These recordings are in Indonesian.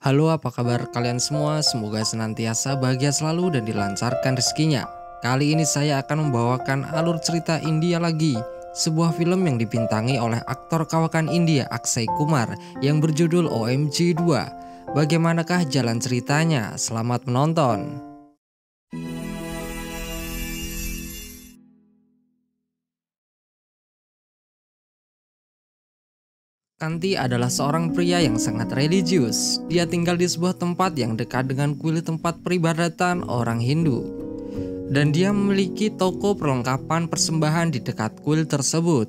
Halo, apa kabar kalian semua? Semoga senantiasa bahagia selalu dan dilancarkan rezekinya. Kali ini saya akan membawakan alur cerita India lagi, sebuah film yang dibintangi oleh aktor kawakan India Akshay Kumar yang berjudul OMG 2. Bagaimanakah jalan ceritanya? Selamat menonton. Kanti adalah seorang pria yang sangat religius. Dia tinggal di sebuah tempat yang dekat dengan kuil tempat peribadatan orang Hindu. Dan dia memiliki toko perlengkapan persembahan di dekat kuil tersebut.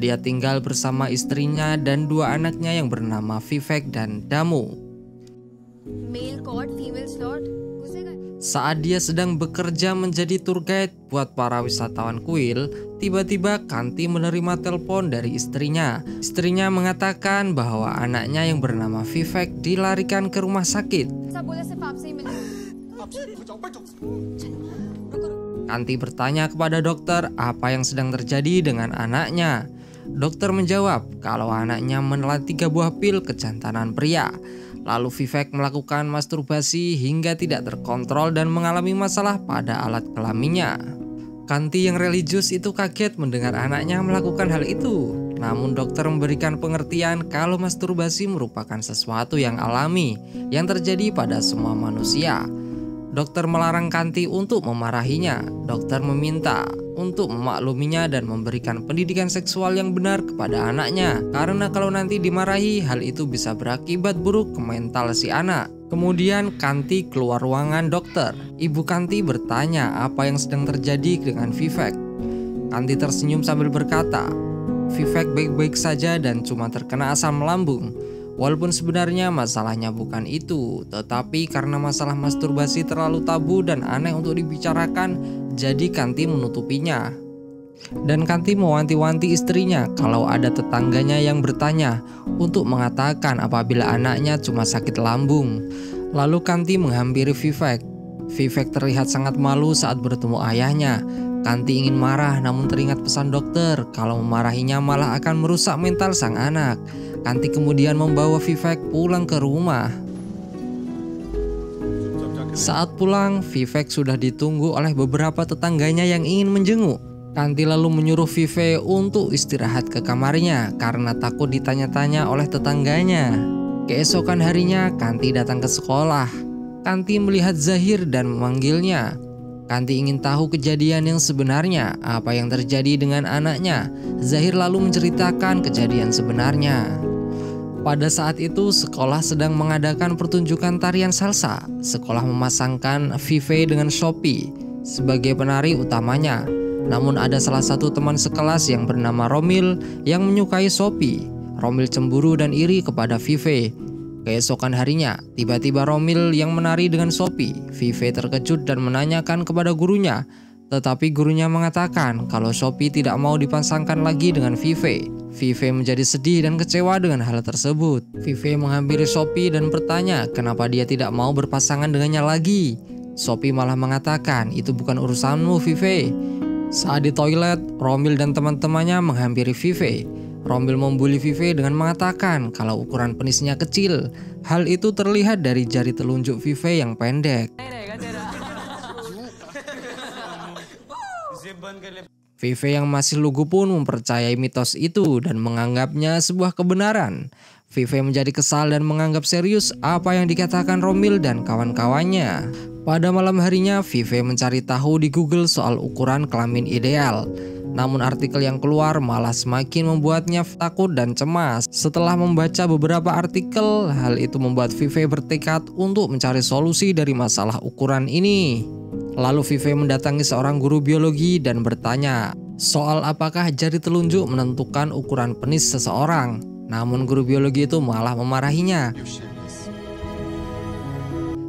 Dia tinggal bersama istrinya dan dua anaknya yang bernama Vivek dan Damu. Male cod, female slot. Saat dia sedang bekerja menjadi tour guide buat para wisatawan kuil, tiba-tiba Kanti menerima telepon dari istrinya. Istrinya mengatakan bahwa anaknya yang bernama Vivek dilarikan ke rumah sakit. Kanti bertanya kepada dokter apa yang sedang terjadi dengan anaknya. Dokter menjawab kalau anaknya menelan 3 buah pil kejantanan pria. Lalu Vivek melakukan masturbasi hingga tidak terkontrol dan mengalami masalah pada alat kelaminnya. Kanti yang religius itu kaget mendengar anaknya melakukan hal itu. Namun dokter memberikan pengertian kalau masturbasi merupakan sesuatu yang alami yang terjadi pada semua manusia. Dokter melarang Kanti untuk memarahinya. Dokter meminta untuk memakluminya dan memberikan pendidikan seksual yang benar kepada anaknya. Karena kalau nanti dimarahi, hal itu bisa berakibat buruk ke mental si anak. Kemudian Kanti keluar ruangan dokter. Ibu Kanti bertanya apa yang sedang terjadi dengan Vivek. Kanti tersenyum sambil berkata, Vivek baik-baik saja dan cuma terkena asam lambung. Walaupun sebenarnya masalahnya bukan itu, tetapi karena masalah masturbasi terlalu tabu dan aneh untuk dibicarakan, jadi Kanti menutupinya. Dan Kanti mewanti-wanti istrinya kalau ada tetangganya yang bertanya untuk mengatakan apabila anaknya cuma sakit lambung. Lalu Kanti menghampiri Vivek. Vivek terlihat sangat malu saat bertemu ayahnya. Kanti ingin marah namun teringat pesan dokter kalau memarahinya malah akan merusak mental sang anak. Kanti kemudian membawa Vivek pulang ke rumah. Saat pulang, Vivek sudah ditunggu oleh beberapa tetangganya yang ingin menjenguk. Kanti lalu menyuruh Vivek untuk istirahat ke kamarnya karena takut ditanya-tanya oleh tetangganya. Keesokan harinya, Kanti datang ke sekolah. Kanti melihat Zahir dan memanggilnya. Kanti ingin tahu kejadian yang sebenarnya, apa yang terjadi dengan anaknya. Zahir lalu menceritakan kejadian sebenarnya. Pada saat itu, sekolah sedang mengadakan pertunjukan tarian salsa. Sekolah memasangkan Vivek dengan Shopee sebagai penari utamanya. Namun ada salah satu teman sekelas yang bernama Romil yang menyukai Shopee. Romil cemburu dan iri kepada Vivek. Keesokan harinya, tiba-tiba Romil yang menari dengan Shopee. Vivek terkejut dan menanyakan kepada gurunya. Tetapi gurunya mengatakan kalau Shopee tidak mau dipasangkan lagi dengan Vivek. Vivek menjadi sedih dan kecewa dengan hal tersebut. Vivek menghampiri Shopee dan bertanya kenapa dia tidak mau berpasangan dengannya lagi. Shopee malah mengatakan itu bukan urusanmu Vivek. Saat di toilet, Romil dan teman-temannya menghampiri Vivek. Romil membuli Vivek dengan mengatakan kalau ukuran penisnya kecil. Hal itu terlihat dari jari telunjuk Vivek yang pendek. Vivek yang masih lugu pun mempercayai mitos itu dan menganggapnya sebuah kebenaran. Vivek menjadi kesal dan menganggap serius apa yang dikatakan Romil dan kawan-kawannya. Pada malam harinya, Vivek mencari tahu di Google soal ukuran kelamin ideal. Namun artikel yang keluar malah semakin membuatnya takut dan cemas. Setelah membaca beberapa artikel, hal itu membuat Vivek bertekad untuk mencari solusi dari masalah ukuran ini. Lalu Vivek mendatangi seorang guru biologi dan bertanya soal apakah jari telunjuk menentukan ukuran penis seseorang. Namun guru biologi itu malah memarahinya.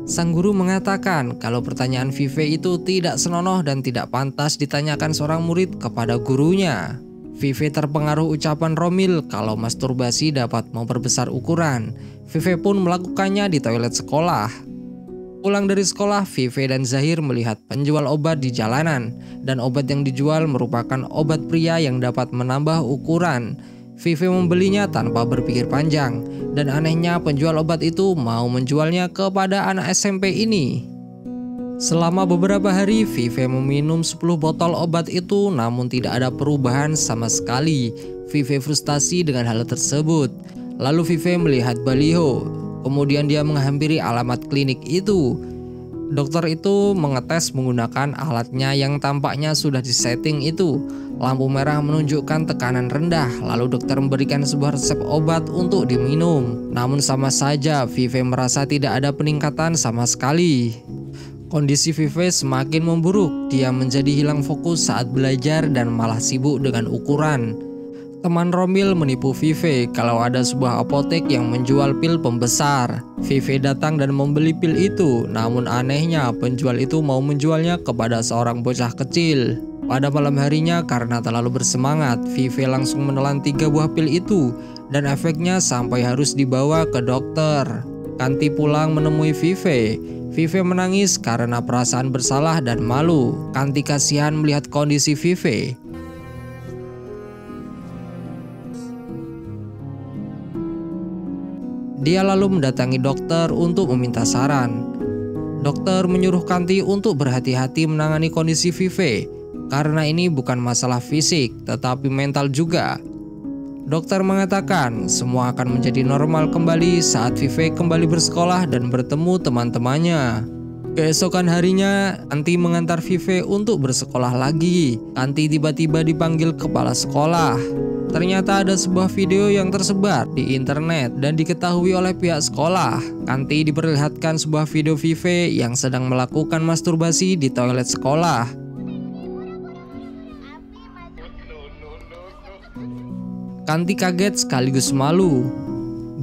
Sang guru mengatakan kalau pertanyaan Vivek itu tidak senonoh dan tidak pantas ditanyakan seorang murid kepada gurunya. Vivek terpengaruh ucapan Romil kalau masturbasi dapat memperbesar ukuran. Vivek pun melakukannya di toilet sekolah. Pulang dari sekolah, Vivek dan Zahir melihat penjual obat di jalanan. Dan obat yang dijual merupakan obat pria yang dapat menambah ukuran. Vive membelinya tanpa berpikir panjang, dan anehnya penjual obat itu mau menjualnya kepada anak SMP ini. Selama beberapa hari, Vive meminum 10 botol obat itu, namun tidak ada perubahan sama sekali. Vive frustasi dengan hal tersebut. Lalu Vive melihat baliho, kemudian dia menghampiri alamat klinik itu. Dokter itu mengetes menggunakan alatnya yang tampaknya sudah disetting itu. Lampu merah menunjukkan tekanan rendah, lalu dokter memberikan sebuah resep obat untuk diminum. Namun sama saja, Vive merasa tidak ada peningkatan sama sekali. Kondisi Vive semakin memburuk, dia menjadi hilang fokus saat belajar dan malah sibuk dengan ukuran. Teman Romil menipu Vive kalau ada sebuah apotek yang menjual pil pembesar. Vive datang dan membeli pil itu, namun anehnya penjual itu mau menjualnya kepada seorang bocah kecil. Pada malam harinya karena terlalu bersemangat, Vive langsung menelan 3 buah pil itu dan efeknya sampai harus dibawa ke dokter. Kanti pulang menemui Vive. Vive menangis karena perasaan bersalah dan malu. Kanti kasihan melihat kondisi Vive. Dia lalu mendatangi dokter untuk meminta saran. Dokter menyuruh Kanti untuk berhati-hati menangani kondisi Vive, karena ini bukan masalah fisik, tetapi mental juga. Dokter mengatakan semua akan menjadi normal kembali saat Vive kembali bersekolah dan bertemu teman-temannya. Keesokan harinya, Kanti mengantar Vive untuk bersekolah lagi. Kanti tiba-tiba dipanggil kepala sekolah. Ternyata ada sebuah video yang tersebar di internet dan diketahui oleh pihak sekolah. Kanti diperlihatkan sebuah video Vive yang sedang melakukan masturbasi di toilet sekolah. Kanti kaget sekaligus malu.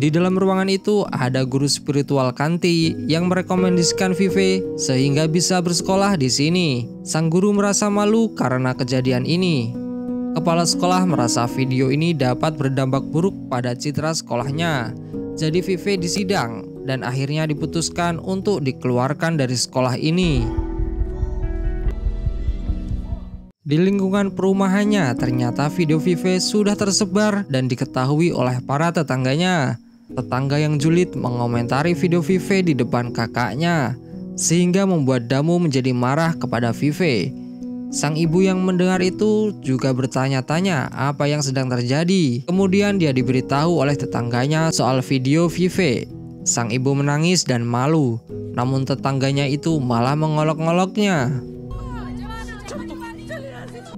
Di dalam ruangan itu ada guru spiritual Kanti yang merekomendasikan Vive sehingga bisa bersekolah di sini. Sang guru merasa malu karena kejadian ini. Kepala sekolah merasa video ini dapat berdampak buruk pada citra sekolahnya. Jadi Vive disidang dan akhirnya diputuskan untuk dikeluarkan dari sekolah ini. Di lingkungan perumahannya, ternyata video Vive sudah tersebar dan diketahui oleh para tetangganya. Tetangga yang julid mengomentari video Vive di depan kakaknya, sehingga membuat Damu menjadi marah kepada Vive. Sang ibu yang mendengar itu juga bertanya-tanya apa yang sedang terjadi. Kemudian dia diberitahu oleh tetangganya soal video Vive. Sang ibu menangis dan malu, namun tetangganya itu malah mengolok-ngoloknya.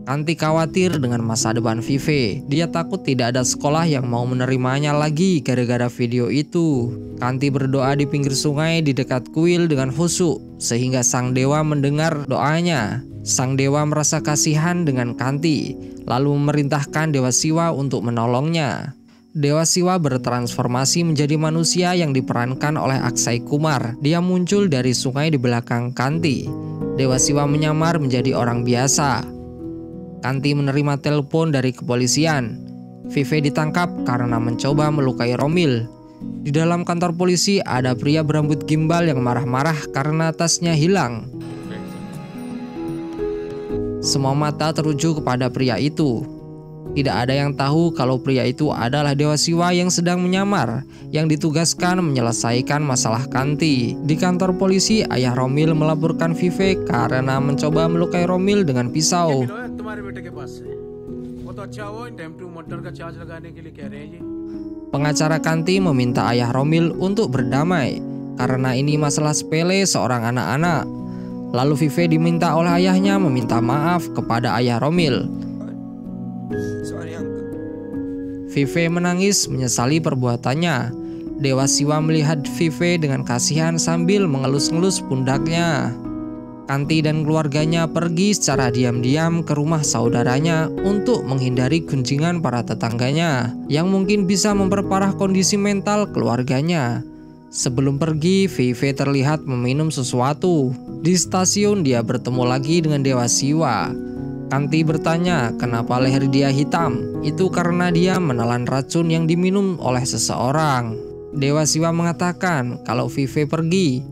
Kanti khawatir dengan masa depan Vive. Dia takut tidak ada sekolah yang mau menerimanya lagi gara-gara video itu. Kanti berdoa di pinggir sungai di dekat kuil dengan khusyuk, sehingga sang dewa mendengar doanya. Sang dewa merasa kasihan dengan Kanti, lalu memerintahkan Dewa Siwa untuk menolongnya. Dewa Siwa bertransformasi menjadi manusia yang diperankan oleh Aksai Kumar. Dia muncul dari sungai di belakang Kanti. Dewa Siwa menyamar menjadi orang biasa. Kanti menerima telepon dari kepolisian. Vive ditangkap karena mencoba melukai Romil. Di dalam kantor polisi ada pria berambut gimbal yang marah-marah karena tasnya hilang. Semua mata teruju kepada pria itu. Tidak ada yang tahu kalau pria itu adalah Dewa Siwa yang sedang menyamar, yang ditugaskan menyelesaikan masalah Kanti. Di kantor polisi, ayah Romil melaporkan Vive karena mencoba melukai Romil dengan pisau. Pengacara Kanti meminta ayah Romil untuk berdamai, karena ini masalah sepele seorang anak-anak. Lalu Vive diminta oleh ayahnya meminta maaf kepada ayah Romil. Vive menangis menyesali perbuatannya. Dewa Siwa melihat Vive dengan kasihan sambil mengelus-ngelus pundaknya. Kanti dan keluarganya pergi secara diam-diam ke rumah saudaranya untuk menghindari gunjingan para tetangganya yang mungkin bisa memperparah kondisi mental keluarganya. Sebelum pergi, Vive terlihat meminum sesuatu. Di stasiun dia bertemu lagi dengan Dewa Siwa. Kanti bertanya kenapa leher dia hitam. Itu karena dia menelan racun yang diminum oleh seseorang. Dewa Siwa mengatakan kalau Vive pergi.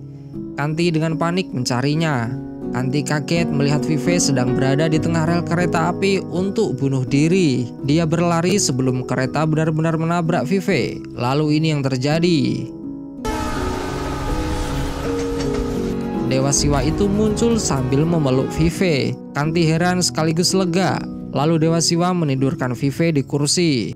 Kanti dengan panik mencarinya. Kanti kaget melihat Vive sedang berada di tengah rel kereta api untuk bunuh diri. Dia berlari sebelum kereta benar-benar menabrak Vive. Lalu ini yang terjadi. Dewa Siwa itu muncul sambil memeluk Vive. Kanti heran sekaligus lega. Lalu Dewa Siwa menidurkan Vive di kursi.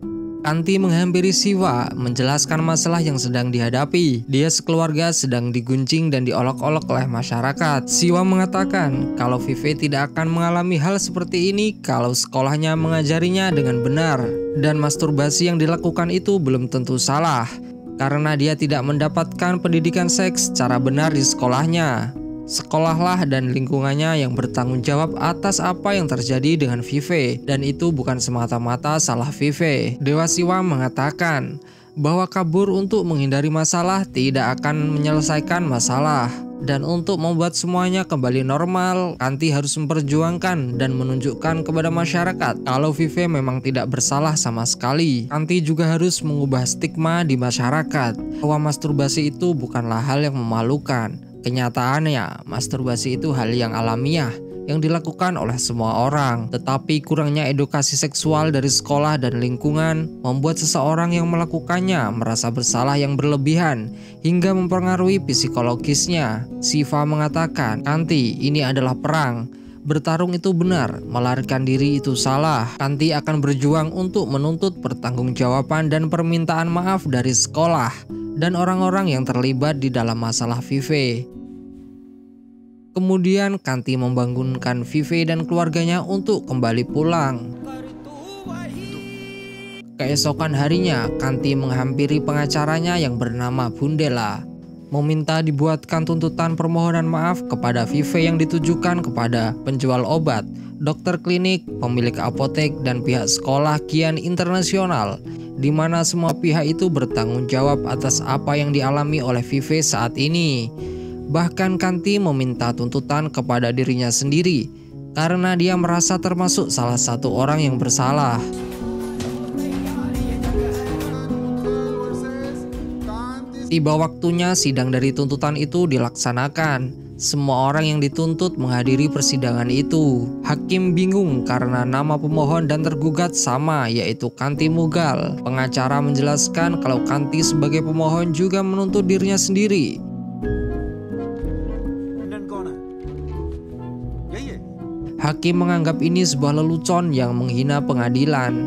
Kanti menghampiri Siwa, menjelaskan masalah yang sedang dihadapi. Dia sekeluarga sedang diguncing dan diolok-olok oleh masyarakat. Siwa mengatakan kalau Vive tidak akan mengalami hal seperti ini kalau sekolahnya mengajarinya dengan benar. Dan masturbasi yang dilakukan itu belum tentu salah, karena dia tidak mendapatkan pendidikan seks secara benar di sekolahnya. Sekolahlah dan lingkungannya yang bertanggung jawab atas apa yang terjadi dengan Vive, dan itu bukan semata-mata salah Vive. Dewa Siwa mengatakan bahwa kabur untuk menghindari masalah tidak akan menyelesaikan masalah, dan untuk membuat semuanya kembali normal, Kanti harus memperjuangkan dan menunjukkan kepada masyarakat kalau Vive memang tidak bersalah sama sekali. Kanti juga harus mengubah stigma di masyarakat bahwa masturbasi itu bukanlah hal yang memalukan. Kenyataannya, masturbasi itu hal yang alamiah yang dilakukan oleh semua orang. Tetapi kurangnya edukasi seksual dari sekolah dan lingkungan membuat seseorang yang melakukannya merasa bersalah yang berlebihan hingga mempengaruhi psikologisnya. Siva mengatakan, Kanti, ini adalah perang. Bertarung itu benar, melarikan diri itu salah. Kanti akan berjuang untuk menuntut pertanggungjawaban dan permintaan maaf dari sekolah dan orang-orang yang terlibat di dalam masalah Vive. Kemudian Kanti membangunkan Vive dan keluarganya untuk kembali pulang. Keesokan harinya, Kanti menghampiri pengacaranya yang bernama Bundela, meminta dibuatkan tuntutan permohonan maaf kepada Vive yang ditujukan kepada penjual obat, dokter klinik, pemilik apotek, dan pihak sekolah Gian Internasional, di mana semua pihak itu bertanggung jawab atas apa yang dialami oleh Vive saat ini. Bahkan Kanti meminta tuntutan kepada dirinya sendiri karena dia merasa termasuk salah satu orang yang bersalah. Tiba waktunya sidang dari tuntutan itu dilaksanakan. Semua orang yang dituntut menghadiri persidangan itu. Hakim bingung karena nama pemohon dan tergugat sama, yaitu Kanti Mughal. Pengacara menjelaskan kalau Kanti sebagai pemohon juga menuntut dirinya sendiri. Hakim menganggap ini sebuah lelucon yang menghina pengadilan.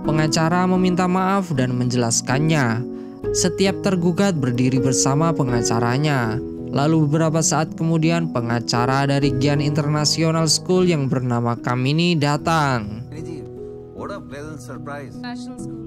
Pengacara meminta maaf dan menjelaskannya. Setiap tergugat berdiri bersama pengacaranya. Lalu beberapa saat kemudian pengacara dari Gian International School yang bernama Kamini datang. What a pleasant surprise. National School.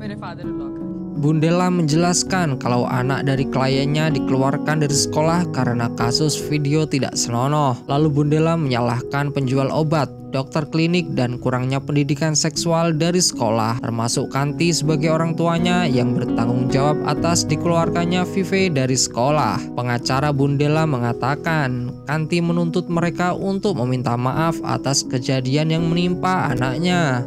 मेरे father-in-law का. Bundela menjelaskan kalau anak dari kliennya dikeluarkan dari sekolah karena kasus video tidak senonoh. Lalu Bundela menyalahkan penjual obat, dokter klinik, dan kurangnya pendidikan seksual dari sekolah, termasuk Kanti sebagai orang tuanya yang bertanggung jawab atas dikeluarkannya Vive dari sekolah. Pengacara Bundela mengatakan Kanti menuntut mereka untuk meminta maaf atas kejadian yang menimpa anaknya,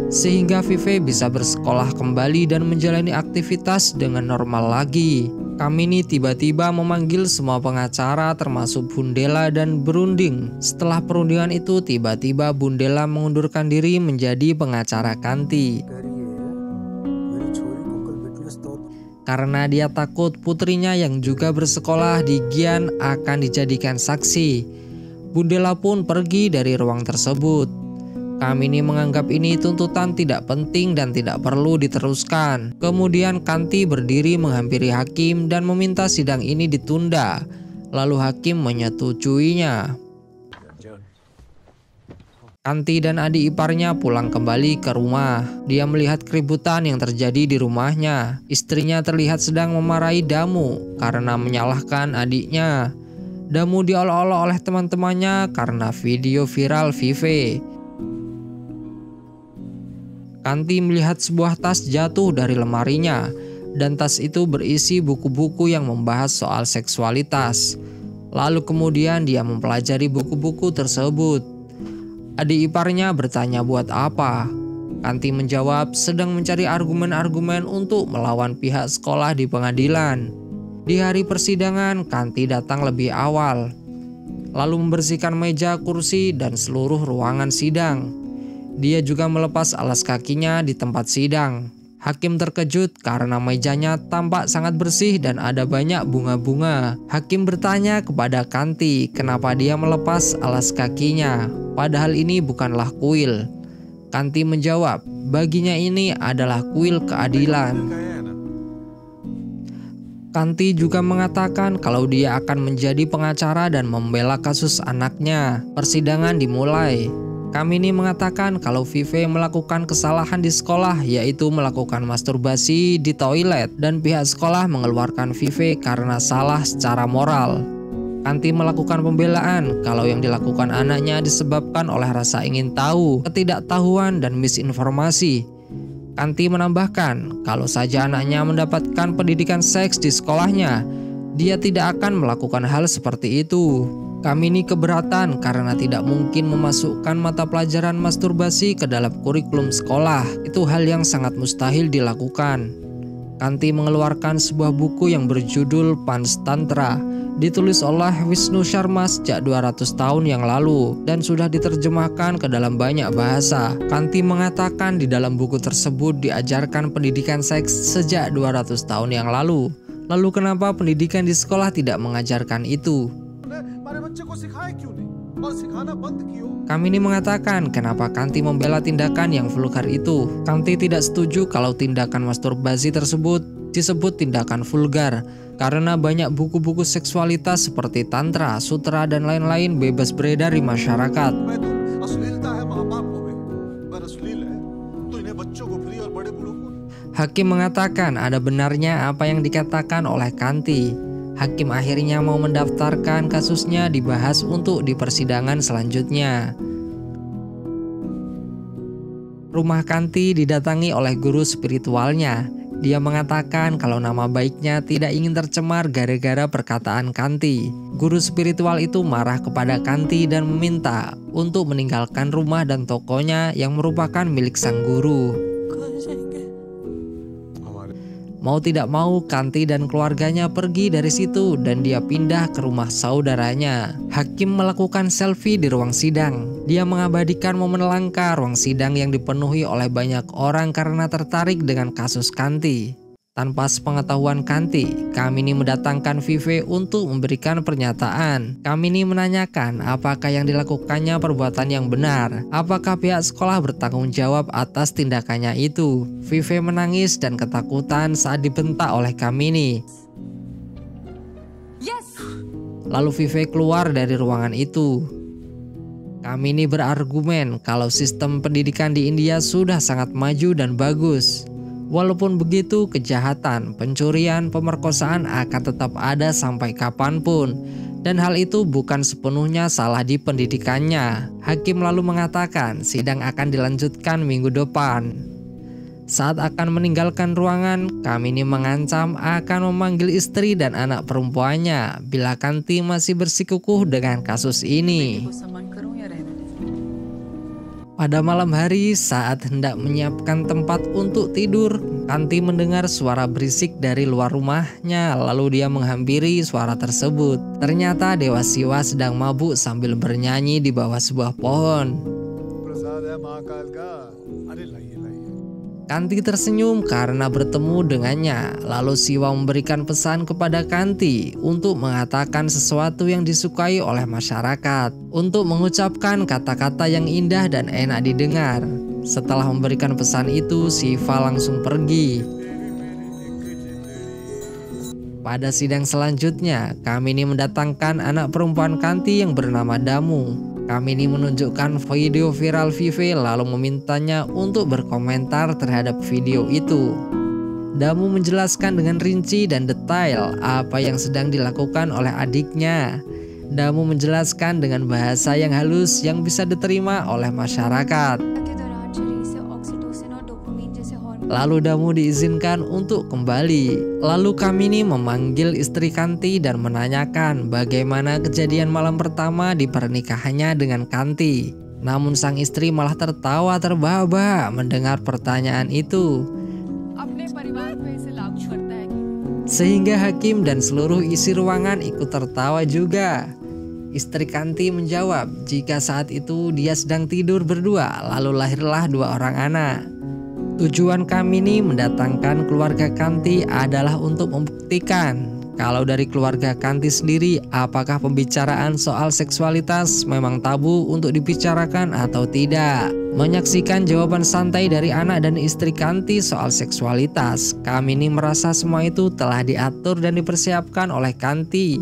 sehingga Vive bisa bersekolah kembali dan menjalani aktivitas dengan normal lagi. Kamini tiba-tiba memanggil semua pengacara termasuk Bundela dan berunding. Setelah perundingan itu tiba-tiba Bundela mengundurkan diri menjadi pengacara Kanti. Karena dia takut putrinya yang juga bersekolah di Gian akan dijadikan saksi. Bundela pun pergi dari ruang tersebut. Kamini menganggap ini tuntutan tidak penting dan tidak perlu diteruskan. Kemudian Kanti berdiri menghampiri hakim dan meminta sidang ini ditunda. Lalu hakim menyetujuinya. Kanti dan adik iparnya pulang kembali ke rumah. Dia melihat keributan yang terjadi di rumahnya. Istrinya terlihat sedang memarahi Damu karena menyalahkan adiknya. Damu diolok-olok oleh teman-temannya karena video viral Vive. Kanti melihat sebuah tas jatuh dari lemarinya, dan tas itu berisi buku-buku yang membahas soal seksualitas. Lalu kemudian dia mempelajari buku-buku tersebut. Adik iparnya bertanya buat apa. Kanti menjawab sedang mencari argumen-argumen untuk melawan pihak sekolah di pengadilan. Di hari persidangan, Kanti datang lebih awal. lalu membersihkan meja, kursi, dan seluruh ruangan sidang. Dia juga melepas alas kakinya di tempat sidang. Hakim terkejut karena mejanya tampak sangat bersih dan ada banyak bunga-bunga. Hakim bertanya kepada Kanti kenapa dia melepas alas kakinya, padahal ini bukanlah kuil. Kanti menjawab, baginya ini adalah kuil keadilan. Kanti juga mengatakan kalau dia akan menjadi pengacara dan membela kasus anaknya. Persidangan dimulai. Kamini mengatakan kalau Vive melakukan kesalahan di sekolah, yaitu melakukan masturbasi di toilet, dan pihak sekolah mengeluarkan Vive karena salah secara moral. Kanti melakukan pembelaan kalau yang dilakukan anaknya disebabkan oleh rasa ingin tahu, ketidaktahuan, dan misinformasi. Kanti menambahkan, kalau saja anaknya mendapatkan pendidikan seks di sekolahnya, dia tidak akan melakukan hal seperti itu. Kamini keberatan karena tidak mungkin memasukkan mata pelajaran masturbasi ke dalam kurikulum sekolah. Itu hal yang sangat mustahil dilakukan. Kanti mengeluarkan sebuah buku yang berjudul Panstantra, ditulis oleh Wisnu Sharma sejak 200 tahun yang lalu dan sudah diterjemahkan ke dalam banyak bahasa. Kanti mengatakan di dalam buku tersebut diajarkan pendidikan seks sejak 200 tahun yang lalu. Lalu kenapa pendidikan di sekolah tidak mengajarkan itu? Kamini mengatakan kenapa Kanti membela tindakan yang vulgar itu. Kanti tidak setuju kalau tindakan masturbasi tersebut disebut tindakan vulgar karena banyak buku-buku seksualitas seperti tantra, sutra, dan lain-lain bebas beredar di masyarakat. Hakim mengatakan ada benarnya apa yang dikatakan oleh Kanti. Hakim akhirnya mau mendaftarkan kasusnya dibahas untuk di persidangan selanjutnya. Rumah Kanti didatangi oleh guru spiritualnya. Dia mengatakan kalau nama baiknya tidak ingin tercemar gara-gara perkataan Kanti. Guru spiritual itu marah kepada Kanti dan meminta untuk meninggalkan rumah dan tokonya yang merupakan milik sang guru. Mau tidak mau, Kanti dan keluarganya pergi dari situ dan dia pindah ke rumah saudaranya. Hakim melakukan selfie di ruang sidang. Dia mengabadikan momen langka ruang sidang yang dipenuhi oleh banyak orang karena tertarik dengan kasus Kanti. Tanpa sepengetahuan Kanti, Kamini mendatangkan Vive untuk memberikan pernyataan. Kamini menanyakan apakah yang dilakukannya perbuatan yang benar. Apakah pihak sekolah bertanggung jawab atas tindakannya itu? Vive menangis dan ketakutan saat dibentak oleh Kamini. Yes. Lalu Vive keluar dari ruangan itu. Kamini berargumen kalau sistem pendidikan di India sudah sangat maju dan bagus. Walaupun begitu, kejahatan, pencurian, pemerkosaan akan tetap ada sampai kapanpun. Dan hal itu bukan sepenuhnya salah di pendidikannya. Hakim lalu mengatakan sidang akan dilanjutkan minggu depan. Saat akan meninggalkan ruangan, Kamini mengancam akan memanggil istri dan anak perempuannya bila Kanti masih bersikukuh dengan kasus ini. Pada malam hari saat hendak menyiapkan tempat untuk tidur, Kanti mendengar suara berisik dari luar rumahnya, lalu dia menghampiri suara tersebut. Ternyata Dewa Siwa sedang mabuk sambil bernyanyi di bawah sebuah pohon. Kanti tersenyum karena bertemu dengannya. Lalu Siwa memberikan pesan kepada Kanti untuk mengatakan sesuatu yang disukai oleh masyarakat, untuk mengucapkan kata-kata yang indah dan enak didengar. Setelah memberikan pesan itu, Siva langsung pergi. Pada sidang selanjutnya, Kamini mendatangkan anak perempuan Kanti yang bernama Damu. Kamini menunjukkan video viral Vive lalu memintanya untuk berkomentar terhadap video itu. Damu menjelaskan dengan rinci dan detail apa yang sedang dilakukan oleh adiknya. Damu menjelaskan dengan bahasa yang halus yang bisa diterima oleh masyarakat. Lalu Damu diizinkan untuk kembali. Lalu Kamini memanggil istri Kanti dan menanyakan bagaimana kejadian malam pertama di pernikahannya dengan Kanti. Namun sang istri malah tertawa terbahak-bahak mendengar pertanyaan itu. Sehingga hakim dan seluruh isi ruangan ikut tertawa juga. Istri Kanti menjawab jika saat itu dia sedang tidur berdua, lalu lahirlah 2 orang anak. Tujuan Kamini mendatangkan keluarga Kanti adalah untuk membuktikan kalau dari keluarga Kanti sendiri apakah pembicaraan soal seksualitas memang tabu untuk dibicarakan atau tidak. Menyaksikan jawaban santai dari anak dan istri Kanti soal seksualitas, Kamini merasa semua itu telah diatur dan dipersiapkan oleh Kanti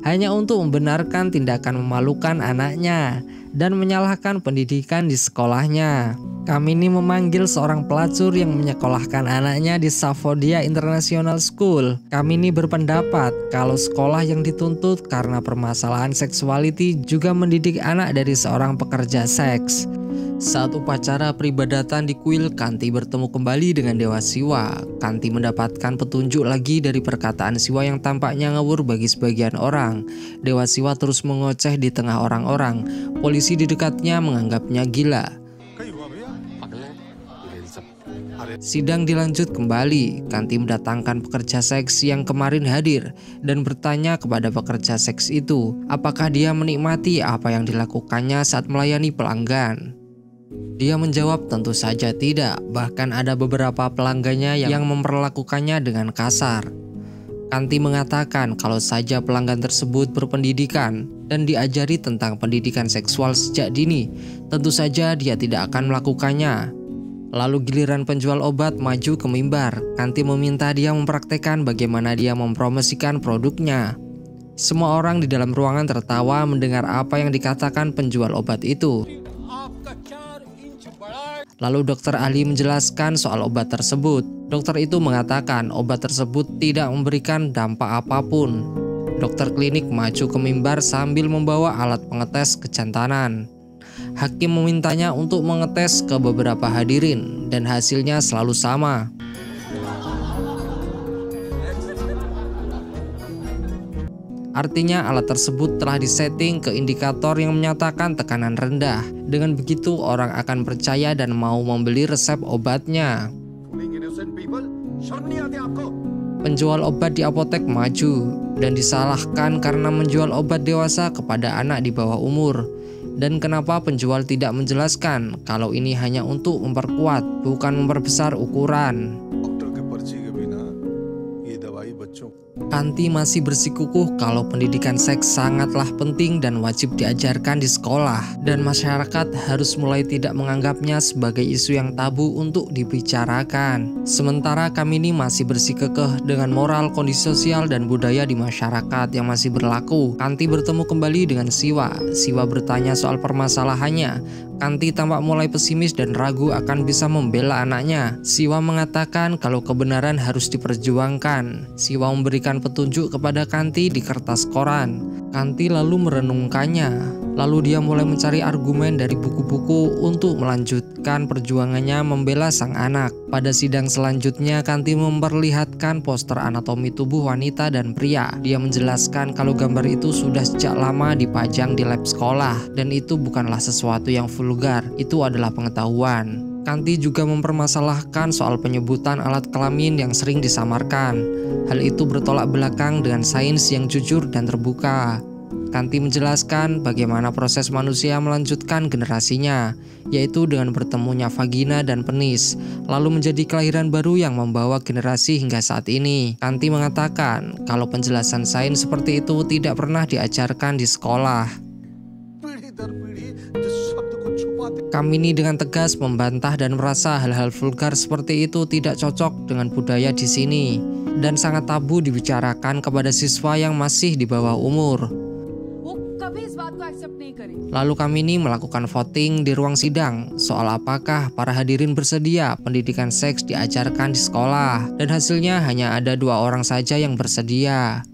hanya untuk membenarkan tindakan memalukan anaknya dan menyalahkan pendidikan di sekolahnya. Kamini memanggil seorang pelacur yang menyekolahkan anaknya di Savodia International School. Kamini berpendapat kalau sekolah yang dituntut karena permasalahan seksualiti juga mendidik anak dari seorang pekerja seks. Saat upacara peribadatan di kuil, Kanti bertemu kembali dengan Dewa Siwa. Kanti mendapatkan petunjuk lagi dari perkataan Siwa yang tampaknya ngawur bagi sebagian orang. Dewa Siwa terus mengoceh di tengah orang-orang. Polisi di dekatnya menganggapnya gila. Sidang dilanjut kembali. Kanti mendatangkan pekerja seks yang kemarin hadir dan bertanya kepada pekerja seks itu apakah dia menikmati apa yang dilakukannya saat melayani pelanggan. Dia menjawab tentu saja tidak, bahkan ada beberapa pelanggannya yang memperlakukannya dengan kasar. Kanti mengatakan kalau saja pelanggan tersebut berpendidikan dan diajari tentang pendidikan seksual sejak dini, tentu saja dia tidak akan melakukannya. Lalu giliran penjual obat maju ke mimbar. Kanti meminta dia mempraktekkan bagaimana dia mempromosikan produknya. Semua orang di dalam ruangan tertawa mendengar apa yang dikatakan penjual obat itu. Lalu dokter ahli menjelaskan soal obat tersebut. Dokter itu mengatakan obat tersebut tidak memberikan dampak apapun. Dokter klinik maju ke mimbar sambil membawa alat pengetes kejantanan. Hakim memintanya untuk mengetes ke beberapa hadirin dan hasilnya selalu sama. Artinya alat tersebut telah disetting ke indikator yang menyatakan tekanan rendah. Dengan begitu orang akan percaya dan mau membeli resep obatnya. Penjual obat di apotek maju dan disalahkan karena menjual obat dewasa kepada anak di bawah umur. Dan kenapa penjual tidak menjelaskan kalau ini hanya untuk memperkuat, bukan memperbesar ukuran. Kanti masih bersikukuh kalau pendidikan seks sangatlah penting dan wajib diajarkan di sekolah, dan masyarakat harus mulai tidak menganggapnya sebagai isu yang tabu untuk dibicarakan. Sementara Kamini masih bersikukuh dengan moral, kondisi sosial, dan budaya di masyarakat yang masih berlaku. Kanti bertemu kembali dengan Siwa. Siwa bertanya soal permasalahannya. Kanti tampak mulai pesimis dan ragu akan bisa membela anaknya. Siwa mengatakan kalau kebenaran harus diperjuangkan. Siwa memberikan petunjuk kepada Kanti di kertas koran. Kanti lalu merenungkannya. Lalu dia mulai mencari argumen dari buku-buku untuk melanjutkan perjuangannya membela sang anak. Pada sidang selanjutnya, Kanti memperlihatkan poster anatomi tubuh wanita dan pria. Dia menjelaskan kalau gambar itu sudah sejak lama dipajang di lab sekolah, dan itu bukanlah sesuatu yang vulgar, itu adalah pengetahuan. Kanti juga mempermasalahkan soal penyebutan alat kelamin yang sering disamarkan. Hal itu bertolak belakang dengan sains yang jujur dan terbuka. Kanti menjelaskan bagaimana proses manusia melanjutkan generasinya, yaitu dengan bertemunya vagina dan penis, lalu menjadi kelahiran baru yang membawa generasi hingga saat ini. Kanti mengatakan kalau penjelasan sains seperti itu tidak pernah diajarkan di sekolah. Kamini dengan tegas membantah dan merasa hal-hal vulgar seperti itu tidak cocok dengan budaya di sini dan sangat tabu dibicarakan kepada siswa yang masih di bawah umur. Lalu Kamini melakukan voting di ruang sidang soal apakah para hadirin bersedia pendidikan seks diajarkan di sekolah, dan hasilnya hanya ada 2 orang saja yang bersedia.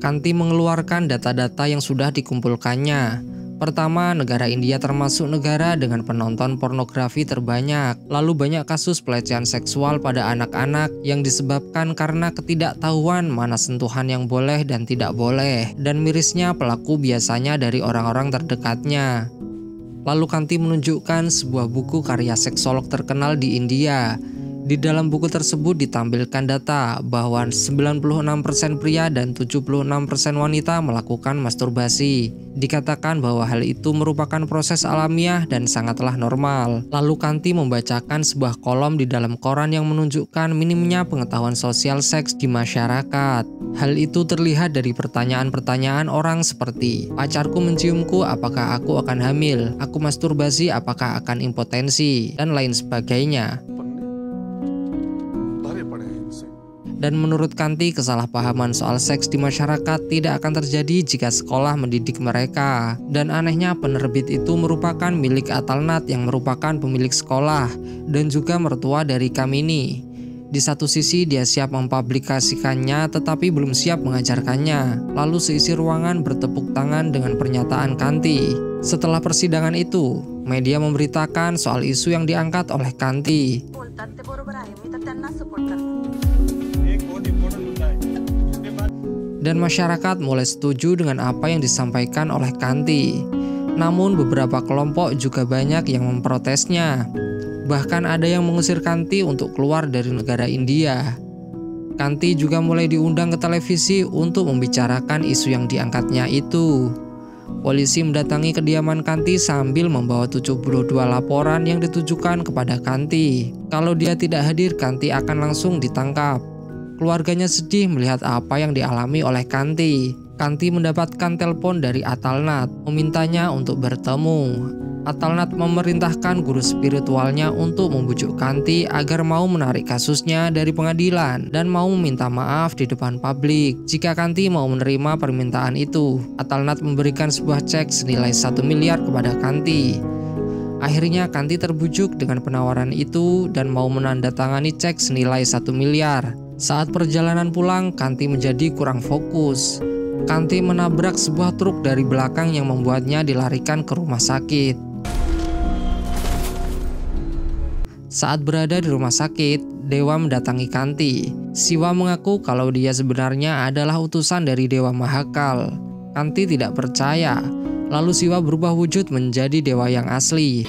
Kanti mengeluarkan data-data yang sudah dikumpulkannya. Pertama, negara India termasuk negara dengan penonton pornografi terbanyak. Lalu banyak kasus pelecehan seksual pada anak-anak yang disebabkan karena ketidaktahuan mana sentuhan yang boleh dan tidak boleh. Dan mirisnya pelaku biasanya dari orang-orang terdekatnya. Lalu Kanti menunjukkan sebuah buku karya seksolog terkenal di India. Di dalam buku tersebut ditampilkan data bahwa 96% pria dan 76% wanita melakukan masturbasi. Dikatakan bahwa hal itu merupakan proses alamiah dan sangatlah normal. Lalu Kanti membacakan sebuah kolom di dalam koran yang menunjukkan minimnya pengetahuan sosial seks di masyarakat. Hal itu terlihat dari pertanyaan-pertanyaan orang seperti, pacarku menciumku, apakah aku akan hamil? Aku masturbasi, apakah akan impotensi? Dan lain sebagainya. Dan menurut Kanti, kesalahpahaman soal seks di masyarakat tidak akan terjadi jika sekolah mendidik mereka. Dan anehnya penerbit itu merupakan milik Atalnat yang merupakan pemilik sekolah dan juga mertua dari Kamini. Di satu sisi dia siap mempublikasikannya tetapi belum siap mengajarkannya. Lalu seisi ruangan bertepuk tangan dengan pernyataan Kanti. Setelah persidangan itu, media memberitakan soal isu yang diangkat oleh Kanti. Dan masyarakat mulai setuju dengan apa yang disampaikan oleh Kanti. Namun beberapa kelompok juga banyak yang memprotesnya. Bahkan ada yang mengusir Kanti untuk keluar dari negara India. Kanti juga mulai diundang ke televisi untuk membicarakan isu yang diangkatnya itu. Polisi mendatangi kediaman Kanti sambil membawa 72 laporan yang ditujukan kepada Kanti. Kalau dia tidak hadir, Kanti akan langsung ditangkap. Keluarganya sedih melihat apa yang dialami oleh Kanti. Kanti mendapatkan telepon dari Atalnat, memintanya untuk bertemu. Atalnat memerintahkan guru spiritualnya untuk membujuk Kanti agar mau menarik kasusnya dari pengadilan dan mau meminta maaf di depan publik jika Kanti mau menerima permintaan itu. Atalnat memberikan sebuah cek senilai 1 miliar kepada Kanti. Akhirnya Kanti terbujuk dengan penawaran itu dan mau menandatangani cek senilai 1 miliar. Saat perjalanan pulang, Kanti menjadi kurang fokus. Kanti menabrak sebuah truk dari belakang yang membuatnya dilarikan ke rumah sakit. Saat berada di rumah sakit, Dewa mendatangi Kanti. Siwa mengaku kalau dia sebenarnya adalah utusan dari Dewa Mahakal. Kanti tidak percaya. Lalu Siwa berubah wujud menjadi dewa yang asli.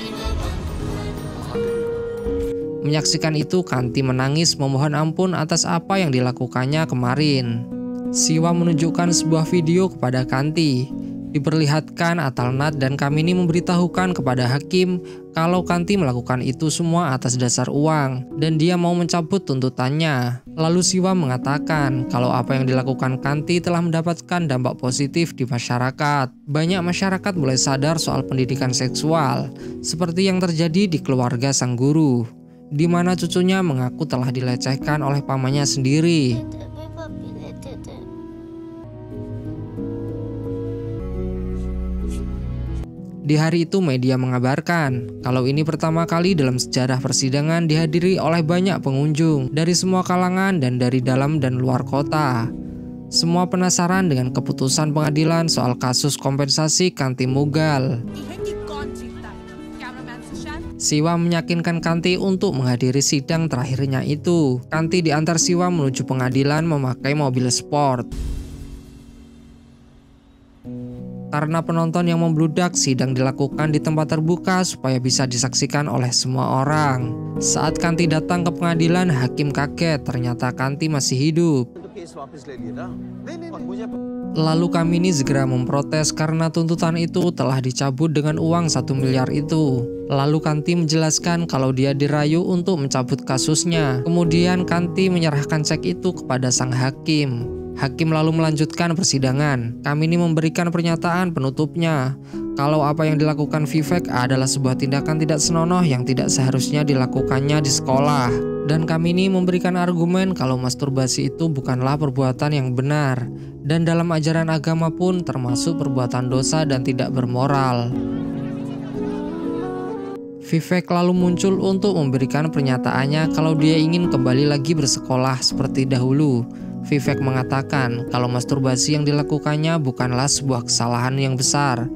Menyaksikan itu, Kanti menangis memohon ampun atas apa yang dilakukannya kemarin. Siwa menunjukkan sebuah video kepada Kanti. Diperlihatkan Atalnat dan Kamini memberitahukan kepada hakim kalau Kanti melakukan itu semua atas dasar uang dan dia mau mencabut tuntutannya. Lalu Siwa mengatakan kalau apa yang dilakukan Kanti telah mendapatkan dampak positif di masyarakat. Banyak masyarakat mulai sadar soal pendidikan seksual, seperti yang terjadi di keluarga sang guru, di mana cucunya mengaku telah dilecehkan oleh pamannya sendiri. Di hari itu media mengabarkan kalau ini pertama kali dalam sejarah persidangan dihadiri oleh banyak pengunjung dari semua kalangan dan dari dalam dan luar kota. Semua penasaran dengan keputusan pengadilan soal kasus kompensasi Kanti Mughal. Siwa meyakinkan Kanti untuk menghadiri sidang terakhirnya itu. Kanti diantar Siwa menuju pengadilan memakai mobil sport. Karena penonton yang membludak, sidang dilakukan di tempat terbuka supaya bisa disaksikan oleh semua orang. Saat Kanti datang ke pengadilan, hakim kaget ternyata Kanti masih hidup. Lalu Kamini segera memprotes karena tuntutan itu telah dicabut dengan uang 1 miliar itu. Lalu Kanti menjelaskan kalau dia dirayu untuk mencabut kasusnya. Kemudian Kanti menyerahkan cek itu kepada sang hakim. Hakim lalu melanjutkan persidangan. Kamini memberikan pernyataan penutupnya kalau apa yang dilakukan Vivek adalah sebuah tindakan tidak senonoh yang tidak seharusnya dilakukannya di sekolah. Dan Kamini memberikan argumen kalau masturbasi itu bukanlah perbuatan yang benar dan dalam ajaran agama pun termasuk perbuatan dosa dan tidak bermoral. Vivek lalu muncul untuk memberikan pernyataannya kalau dia ingin kembali lagi bersekolah seperti dahulu. Vivek mengatakan kalau masturbasi yang dilakukannya bukanlah sebuah kesalahan yang besar.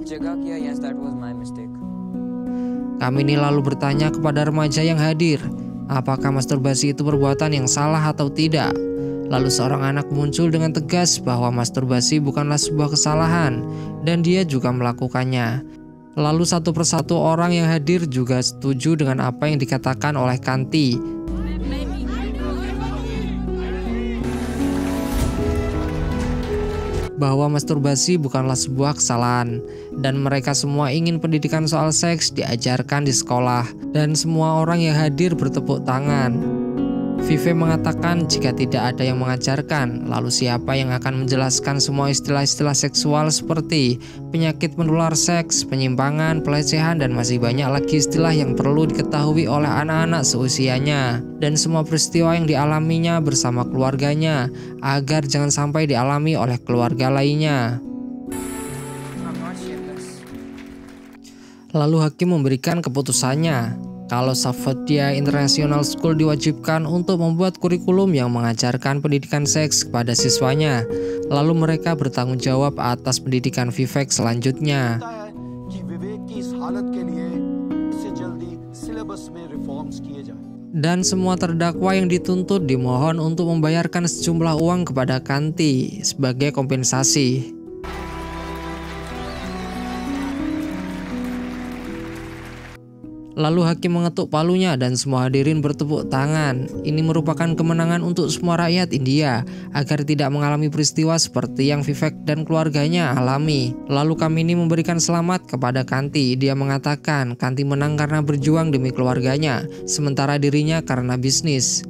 Kamini lalu bertanya kepada remaja yang hadir, apakah masturbasi itu perbuatan yang salah atau tidak? Lalu seorang anak muncul dengan tegas bahwa masturbasi bukanlah sebuah kesalahan dan dia juga melakukannya. Lalu satu persatu orang yang hadir juga setuju dengan apa yang dikatakan oleh Kanti. bahwa masturbasi bukanlah sebuah kesalahan, dan mereka semua ingin pendidikan soal seks diajarkan di sekolah, dan semua orang yang hadir bertepuk tangan. Vivek mengatakan jika tidak ada yang mengajarkan, lalu siapa yang akan menjelaskan semua istilah-istilah seksual seperti penyakit menular seks, penyimpangan, pelecehan, dan masih banyak lagi istilah yang perlu diketahui oleh anak-anak seusianya, dan semua peristiwa yang dialaminya bersama keluarganya, agar jangan sampai dialami oleh keluarga lainnya. I'm not shameless. Lalu hakim memberikan keputusannya. Kalau Safedia International School diwajibkan untuk membuat kurikulum yang mengajarkan pendidikan seks kepada siswanya, lalu mereka bertanggung jawab atas pendidikan Vivek selanjutnya. Dan semua terdakwa yang dituntut dimohon untuk membayarkan sejumlah uang kepada Kanti sebagai kompensasi. Lalu hakim mengetuk palunya dan semua hadirin bertepuk tangan. Ini merupakan kemenangan untuk semua rakyat India agar tidak mengalami peristiwa seperti yang Vivek dan keluarganya alami. Lalu Kamini memberikan selamat kepada Kanti. Dia mengatakan Kanti menang karena berjuang demi keluarganya, sementara dirinya karena bisnis.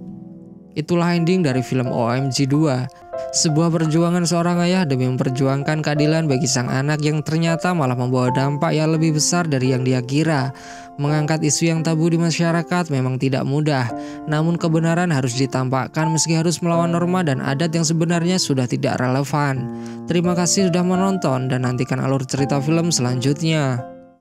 Itulah ending dari film OMG 2. Sebuah perjuangan seorang ayah demi memperjuangkan keadilan bagi sang anak yang ternyata malah membawa dampak yang lebih besar dari yang dia kira. Mengangkat isu yang tabu di masyarakat memang tidak mudah, namun kebenaran harus ditampakkan meski harus melawan norma dan adat yang sebenarnya sudah tidak relevan. Terima kasih sudah menonton dan nantikan alur cerita film selanjutnya.